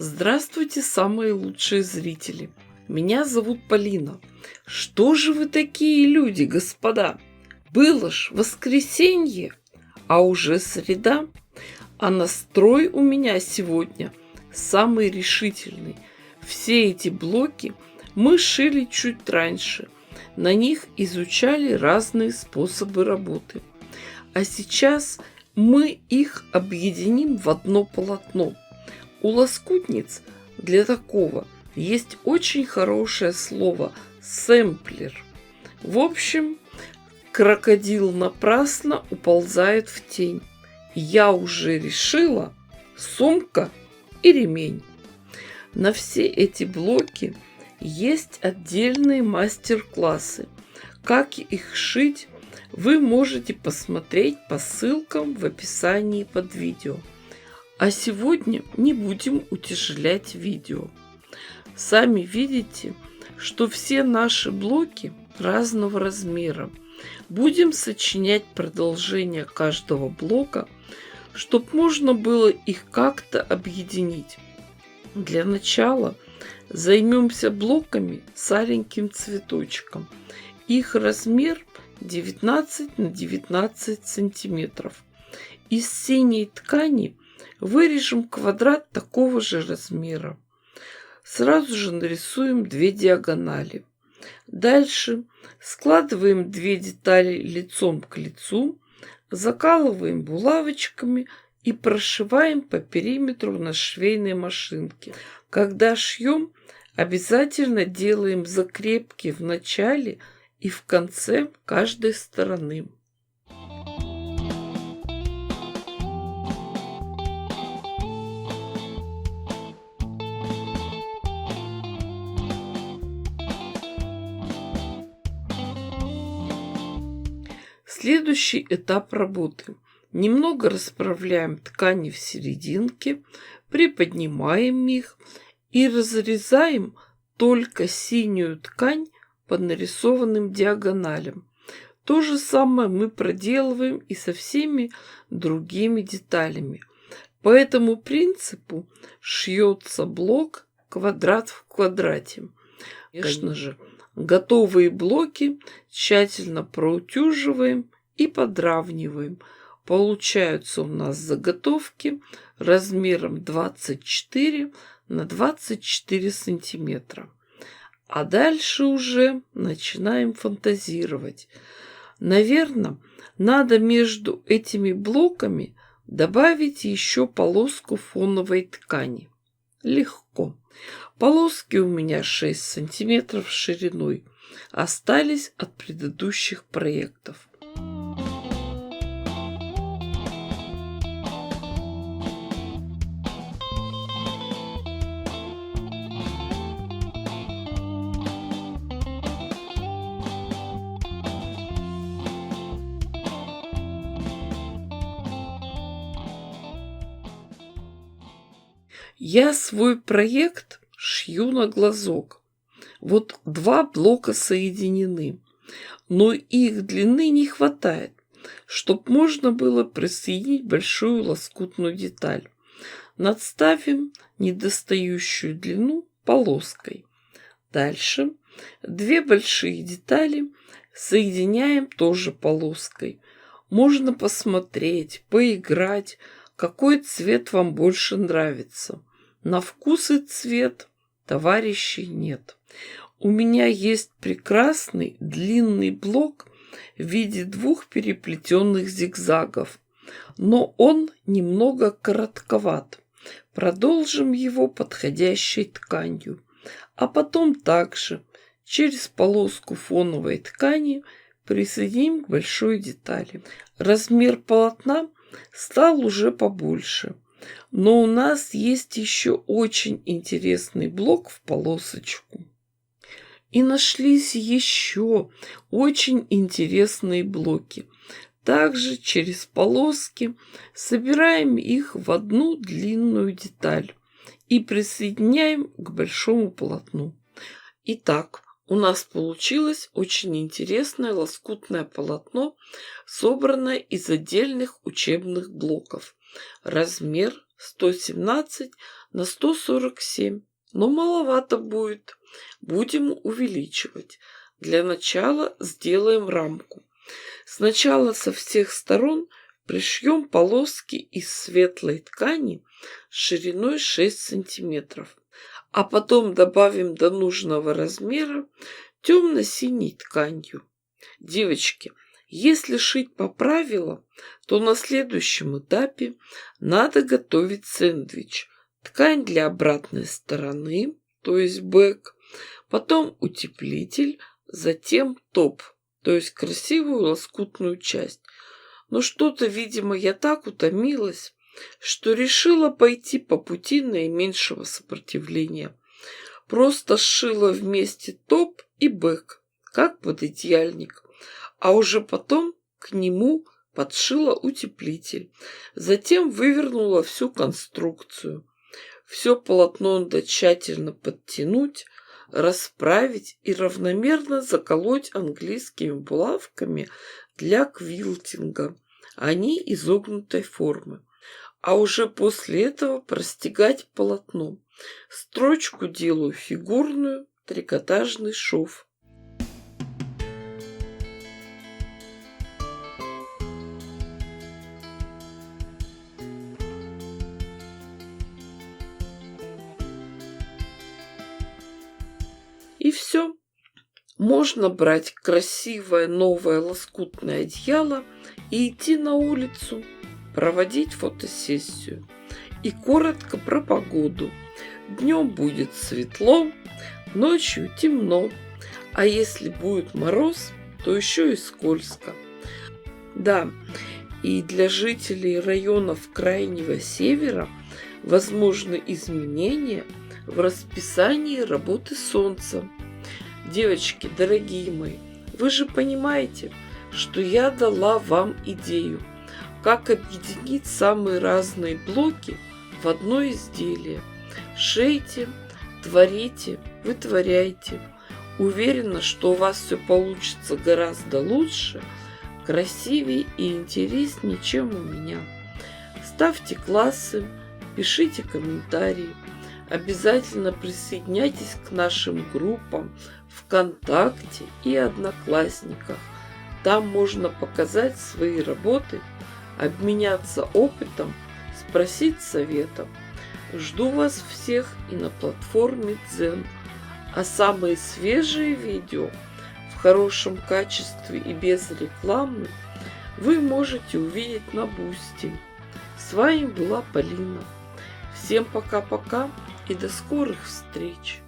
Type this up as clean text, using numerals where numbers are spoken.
Здравствуйте, самые лучшие зрители! Меня зовут Полина. Что же вы такие люди, господа? Было ж воскресенье, а уже среда, а настрой у меня сегодня самый решительный. Все эти блоки мы шили чуть раньше, на них изучали разные способы работы. А сейчас мы их объединим в одно полотно. У лоскутниц для такого есть очень хорошее слово «сэмплер». В общем, крокодил напрасно уползает в тень. Я уже решила сумка и ремень. На все эти блоки есть отдельные мастер-классы. Как их шить, вы можете посмотреть по ссылкам в описании под видео. А сегодня не будем утяжелять видео. Сами видите, что все наши блоки разного размера. Будем сочинять продолжение каждого блока, чтобы можно было их как-то объединить. Для начала займемся блоками с аленьким цветочком. Их размер 19 на 19 сантиметров. Из синей ткани вырежем квадрат такого же размера. Сразу же нарисуем 2 диагонали. Дальше складываем 2 детали лицом к лицу, закалываем булавочками и прошиваем по периметру на швейной машинке. Когда шьем, обязательно делаем закрепки в начале и в конце каждой стороны. Следующий этап работы. Немного расправляем ткани в серединке, приподнимаем их и разрезаем только синюю ткань по нарисованным диагоналям. То же самое мы проделываем и со всеми другими деталями. По этому принципу шьется блок квадрат в квадрате. Конечно же, готовые блоки тщательно проутюживаем и подравниваем. Получаются у нас заготовки размером 24 на 24 сантиметра. А дальше уже начинаем фантазировать. Наверное, надо между этими блоками добавить еще полоску фоновой ткани. Легко. Полоски у меня 6 сантиметров шириной. Остались от предыдущих проектов. Я свой проект шью на глазок. Вот 2 блока соединены, но их длины не хватает, чтобы можно было присоединить большую лоскутную деталь. Надставим недостающую длину полоской. Дальше 2 большие детали соединяем тоже полоской. Можно посмотреть, поиграть, какой цвет вам больше нравится. На вкус и цвет товарищей нет. У меня есть прекрасный длинный блок в виде 2 переплетенных зигзагов, но он немного коротковат. Продолжим его подходящей тканью, а потом также через полоску фоновой ткани присоединим к большой детали. Размер полотна стал уже побольше. Но у нас есть еще очень интересный блок в полосочку. И нашлись еще очень интересные блоки. Также через полоски собираем их в одну длинную деталь и присоединяем к большому полотну. Итак, У нас получилось очень интересное лоскутное полотно, собранное из отдельных учебных блоков. Размер 117 на 147, но маловато будет. Будем увеличивать. Для начала сделаем рамку. Сначала со всех сторон пришьем полоски из светлой ткани шириной 6 сантиметров, а потом добавим до нужного размера темно-синей тканью. Девочки, если шить по правилам, то на следующем этапе надо готовить сэндвич. Ткань для обратной стороны, то есть бэк, потом утеплитель, затем топ, то есть красивую лоскутную часть. Но что-то, видимо, я так утомилась, что решила пойти по пути наименьшего сопротивления. Просто сшила вместе топ и бэк, как пододеяльник, а уже потом к нему подшила утеплитель. Затем вывернула всю конструкцию. Все полотно надо тщательно подтянуть, расправить и равномерно заколоть английскими булавками для квилтинга. Они изогнутой формы. А уже после этого простегать полотно. Строчку делаю фигурную, трикотажный шов. И все. Можно брать красивое новое лоскутное одеяло и идти на улицу, проводить фотосессию. И коротко про погоду. Днем будет светло, ночью темно, а если будет мороз, то еще и скользко. Да, и для жителей районов Крайнего Севера возможны изменения в расписании работы Солнца. Девочки, дорогие мои, вы же понимаете, что я дала вам идею, как объединить самые разные блоки в одно изделие. Шейте, творите, вытворяйте. Уверена, что у вас все получится гораздо лучше, красивее и интереснее, чем у меня. Ставьте классы, пишите комментарии. Обязательно присоединяйтесь к нашим группам ВКонтакте и Одноклассниках. Там можно показать свои работы, обменяться опытом, спросить советов. Жду вас всех и на платформе Дзен. А самые свежие видео в хорошем качестве и без рекламы вы можете увидеть на Бусти. С вами была Полина. Всем пока-пока и до скорых встреч!